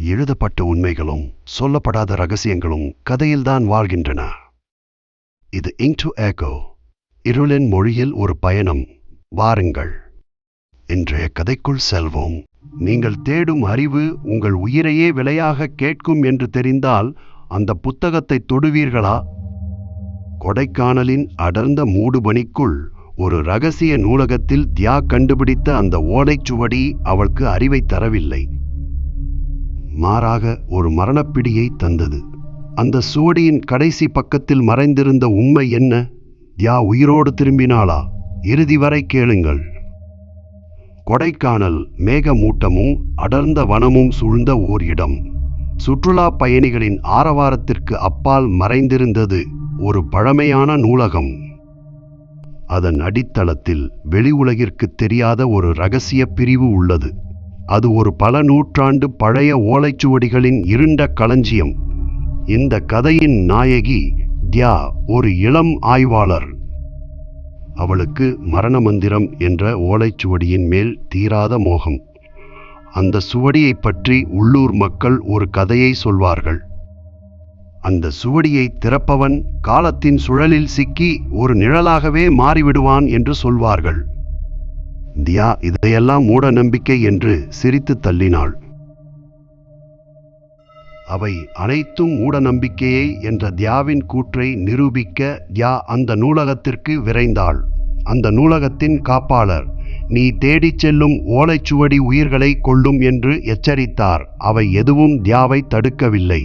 எழுதப்பட்ட உண்மைகளும் சொல்லப்படாத ரகசியங்களும் கதையில்தான் வாழ்கின்றன. இது இன்டு எக்கோ, இருளின் மொழியில் ஒரு பயணம். வாருங்கள், இன்றைய கதைக்குள் செல்வோம். நீங்கள் தேடும் அறிவு உங்கள் உயிரையே விலையாக கேட்கும் என்று தெரிந்தால் அந்த புத்தகத்தை தொடுவீர்களா? கொடைக்கானலின் அடர்ந்த மூடுபனிக்குள் ஒரு ரகசிய நூலகத்தில் தியா கண்டுபிடித்த அந்த ஓலைச்சுவடி அவளுக்கு அறிவை தரவில்லை, மாறாக ஒரு மரணப்பிடியை தந்தது. அந்த சுவடியின் கடைசி பக்கத்தில் மறைந்திருந்த உண்மை என்ன? தியா உயிரோடு திரும்பினாளா? இறுதி வரை கேளுங்கள். கொடைக்கானல் மேகமூட்டமும் அடர்ந்த வனமும் சூழ்ந்த ஓர் இடம். சுற்றுலா பயணிகளின் ஆரவாரத்திற்கு அப்பால் மறைந்திருந்தது ஒரு பழமையான நூலகம். அதன் அடித்தளத்தில் வெளி உலகிற்கு தெரியாத ஒரு இரகசிய பிரிவு உள்ளது. அது ஒரு பல நூற்றாண்டு பழைய ஓலைச்சுவடிகளின் இருண்ட களஞ்சியம். இந்த கதையின் நாயகி தியா ஒரு இளம் ஆய்வாளர். அவளுக்கு மரண மந்திரம் என்ற ஓலைச்சுவடியின் மேல் தீராத மோகம். அந்த சுவடியை பற்றி உள்ளூர் மக்கள் ஒரு கதையை சொல்வார்கள். அந்த சுவடியை திறப்பவன் காலத்தின் சுழலில் சிக்கி ஒரு நிழலாகவே மாறிவிடுவான் என்று சொல்வார்கள். தியா இதையெல்லாம் மூட நம்பிக்கை என்று சிரித்து தள்ளினாள். அவை அனைத்தும் மூட நம்பிக்கையே என்ற தியாவின் கூற்றை நிரூபிக்க தியா அந்த நூலகத்திற்கு விரைந்தாள். அந்த நூலகத்தின் காப்பாளர், நீ தேடிச் செல்லும் ஓலைச்சுவடி உயிர்களை கொல்லும் என்று எச்சரித்தார். அவை எதுவும் தியாவை தடுக்கவில்லை.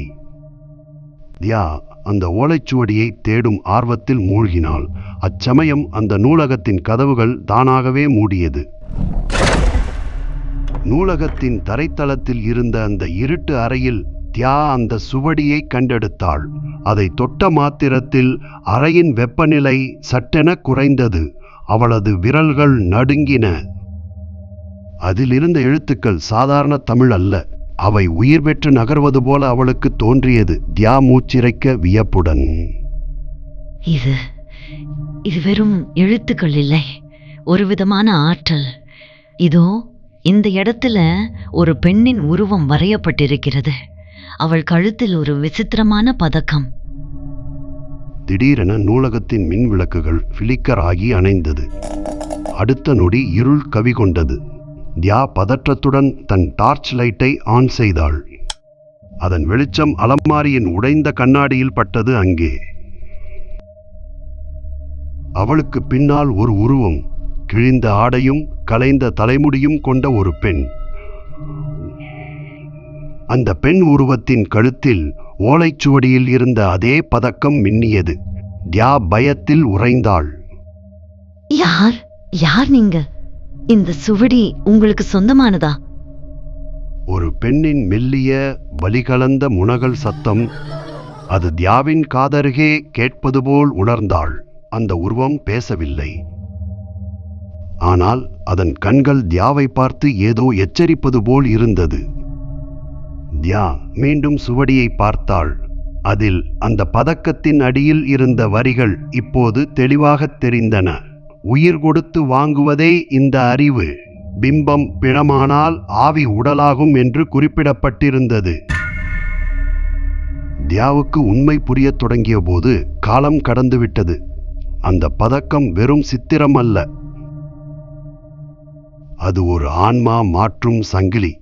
தியா அந்த ஓலைச்சுவடியை தேடும் ஆர்வத்தில் மூழ்கினாள். அச்சமயம் அந்த நூலகத்தின் கதவுகள் தானாகவே மூடியது. நூலகத்தின் தரைத்தளத்தில் இருந்த அந்த இருட்டு அறையில் தியா அந்த சுவடியை கண்டெடுத்தாள். அதை தொட்ட மாத்திரத்தில் அறையின் வெப்பநிலை சட்டென குறைந்தது. அவளது விரல்கள் நடுங்கின. அதிலிருந்த எழுத்துக்கள் சாதாரண தமிழ் அல்ல. அவை உயிர் பெற்று நகர்வது போல அவளுக்கு தோன்றியது. தியா மூச்சிறைக்க வியப்புடன், இது வெறும் எழுத்துக்கள் இல்லை, ஒரு விதமான ஆற்றல். இதோ இந்த இடத்துல ஒரு பெண்ணின் உருவம் வரையப்பட்டிருக்கிறது. அவள் கழுத்தில் ஒரு விசித்திரமான பதக்கம். திடீரென நூலகத்தின் மின் விளக்குகள் பிளிக்கர் ஆகி அணைந்தது. அடுத்த நொடி இருள் கவி கொண்டது. தியா பதற்றத்துடன் தன் டார்ச் லைட்டை ஆன் செய்தாள். அதன் வெளிச்சம் அலமாரியின் உடைந்த கண்ணாடியில் பட்டது. அங்கே அவளுக்கு பின்னால் ஒரு உருவம், கிழிந்த ஆடையும் கலைந்த தலைமுடியும் கொண்ட ஒரு பெண். அந்த பெண் உருவத்தின் கழுத்தில் ஓலைச்சுவடியில் இருந்த அதே பதக்கம் மின்னியது. தியா பயத்தில் உறைந்தாள். யார் நீங்க? இந்த சுவடி உங்களுக்கு சொந்தமானதா? ஒரு பெண்ணின் மெல்லிய வலிகலந்த முனகல் சத்தம் அது தியாவின் காதருகே கேட்பது போல் உணர்ந்தாள். அந்த உருவம் பேசவில்லை, ஆனால் அதன் கண்கள் தியாவை பார்த்து ஏதோ எச்சரிப்பது போல் இருந்தது. தியா மீண்டும் சுவடியை பார்த்தாள். அதில் அந்த பதக்கத்தின் அடியில் இருந்த வரிகள் இப்போது தெளிவாகத் தெரிந்தன. உயிர் கொடுத்து வாங்குவதே இந்த அறிவு. பிம்பம் பிணமானால் ஆவி உடலாகும் என்று குறிப்பிடப்பட்டிருந்தது. தியாவுக்கு உண்மை புரியத் தொடங்கிய போது காலம் கடந்துவிட்டது. அந்த பதக்கம் வெறும் சித்திரம் அல்ல, அது ஒரு ஆன்மா மாற்றும் சங்கிலி.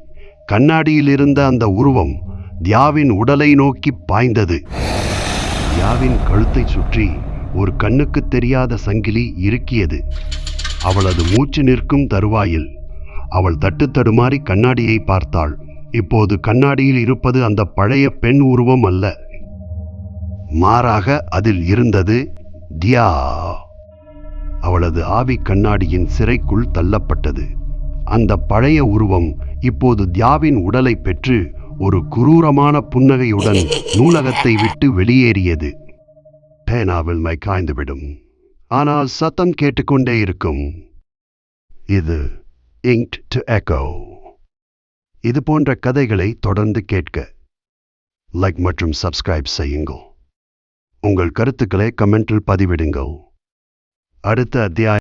கண்ணாடியில் இருந்த அந்த உருவம் தியாவின் உடலை நோக்கி பாய்ந்தது. தியாவின் கழுத்தை சுற்றி ஒரு கண்ணுக்கு தெரியாத சங்கிலி இறுக்கியது. அவளது மூச்சு நிற்கும் தருவாயில் அவள் தட்டு தடுமாறி கண்ணாடியை பார்த்தாள். இப்போது கண்ணாடியில் இருப்பது அந்த பழைய பெண் உருவம் அல்ல, மாறாக அதில் இருந்தது தியா. அவளது ஆவி கண்ணாடியின் சிறைக்குள் தள்ளப்பட்டது. அந்த பழைய உருவம் இப்போது தியாவின் உடலை பெற்று ஒரு குரூரமான புன்னகையுடன் நூலகத்தை விட்டு வெளியேறியது. பேனாவில் மை காய்ந்துவிடும், ஆனால் சத்தம் கேட்டுக்கொண்டே இருக்கும். இது இங்க்ட் டு எக்கோ. இது போன்ற கதைகளை தொடர்ந்து கேட்க லைக் மற்றும் சப்ஸ்கிரைப் செய்யுங்கள். உங்கள் கருத்துக்களை கமெண்டில் பதிவிடுங்கள். அடுத்த அத்தியாயம்